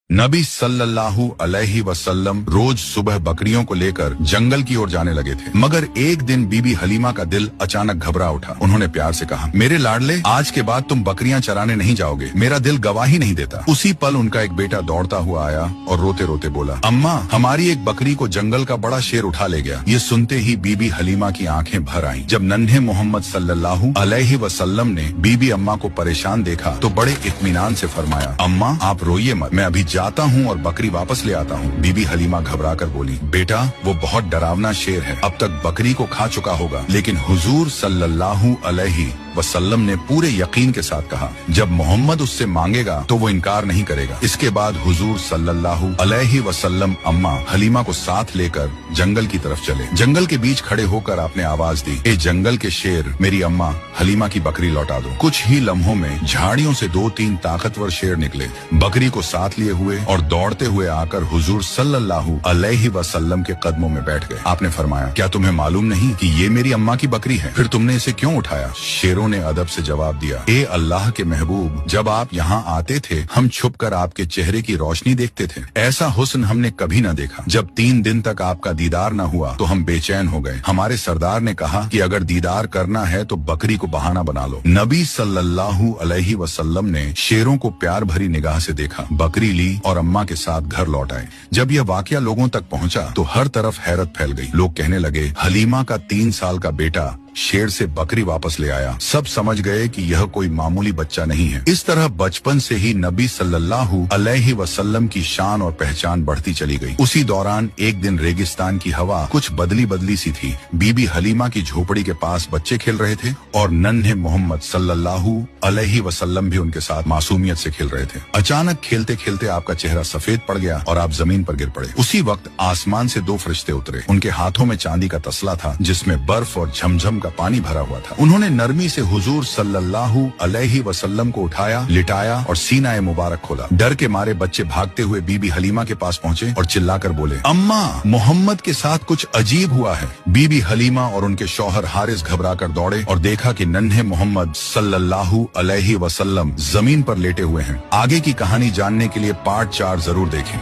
नबी सल्लल्लाहु अलैहि वसल्लम रोज सुबह बकरियों को लेकर जंगल की ओर जाने लगे थे, मगर एक दिन बीबी हलीमा का दिल अचानक घबरा उठा। उन्होंने प्यार से कहा, मेरे लाडले, आज के बाद तुम बकरियां चराने नहीं जाओगे, मेरा दिल गवाही नहीं देता। उसी पल उनका एक बेटा दौड़ता हुआ आया और रोते रोते बोला, अम्मा, हमारी एक बकरी को जंगल का बड़ा शेर उठा ले गया। ये सुनते ही बीबी हलीमा की आंखें भर आईं। जब नन्हे मोहम्मद सल्लल्लाहु अलैहि वसल्लम ने बीबी अम्मा को परेशान देखा तो बड़े इत्मीनान से फरमाया, अम्मा, आप रोइए मत, मैं अभी जाता हूँ और बकरी वापस ले आता हूँ। बीबी हलीमा घबराकर बोली, बेटा, वो बहुत डरावना शेर है, अब तक बकरी को खा चुका होगा। लेकिन हुजूर सल्लल्लाहु अलैहि वसल्लम ने पूरे यकीन के साथ कहा, जब मोहम्मद उससे मांगेगा तो वो इनकार नहीं करेगा। इसके बाद हुजूर सल्लल्लाहु अलैहि वसल्लम अम्मा हलीमा को साथ लेकर जंगल की तरफ चले। जंगल के बीच खड़े होकर आपने आवाज दी, ए जंगल के शेर, मेरी अम्मा हलीमा की बकरी लौटा दो। कुछ ही लम्हों में झाड़ियों से 2-3 ताकतवर शेर निकले, बकरी को साथ लिए हुए और दौड़ते हुए आकर हुजूर सल्लल्लाहु अलैहि वसल्लम के कदमों में बैठ गए। आपने फरमाया, क्या तुम्हें मालूम नहीं कि ये मेरी अम्मा की बकरी है? फिर तुमने इसे क्यों उठाया? शेरों ने अदब से जवाब दिया, ए अल्लाह के महबूब, जब आप यहाँ आते थे हम छुपकर आपके चेहरे की रोशनी देखते थे। ऐसा हुस्न हमने कभी न देखा। जब 3 दिन तक आपका दीदार न हुआ तो हम बेचैन हो गए। हमारे सरदार ने कहा कि अगर दीदार करना है तो बकरी को बहाना बना लो। नबी सल्लल्लाहु अलैहि वसल्लम ने शेरों को प्यार भरी निगाह से देखा, बकरी ली और अम्मा के साथ घर लौट आए। जब यह वाकया लोगों तक पहुंचा तो हर तरफ हैरत फैल गई। लोग कहने लगे, हलीमा का 3 साल का बेटा शेर से बकरी वापस ले आया। सब समझ गए कि यह कोई मामूली बच्चा नहीं है। इस तरह बचपन से ही नबी सल्लल्लाहु अलैहि वसल्लम की शान और पहचान बढ़ती चली गई। उसी दौरान एक दिन रेगिस्तान की हवा कुछ बदली बदली सी थी। बीबी हलीमा की झोपड़ी के पास बच्चे खेल रहे थे और नन्हे मोहम्मद सल्लल्लाहु अलैहि वसल्लम भी उनके साथ मासूमियत से खेल रहे थे। अचानक खेलते खेलते आपका चेहरा सफेद पड़ गया और आप जमीन पर गिर पड़े। उसी वक्त आसमान से 2 फरिश्ते उतरे। उनके हाथों में चांदी का तसला था जिसमें बर्फ और झमझम पानी भरा हुआ था। उन्होंने नरमी से हुजूर सल्लल्लाहु अलैहि वसल्लम को उठाया, लिटाया और सीना मुबारक खोला। डर के मारे बच्चे भागते हुए बीबी हलीमा के पास पहुंचे और चिल्लाकर बोले, अम्मा, मोहम्मद के साथ कुछ अजीब हुआ है। बीबी हलीमा और उनके शौहर हारिस घबराकर दौड़े और देखा कि नन्हे मोहम्मद सल्लल्लाहु अलैहि वसल्लम जमीन पर लेटे हुए हैं। आगे की कहानी जानने के लिए पार्ट 4 जरूर देखें।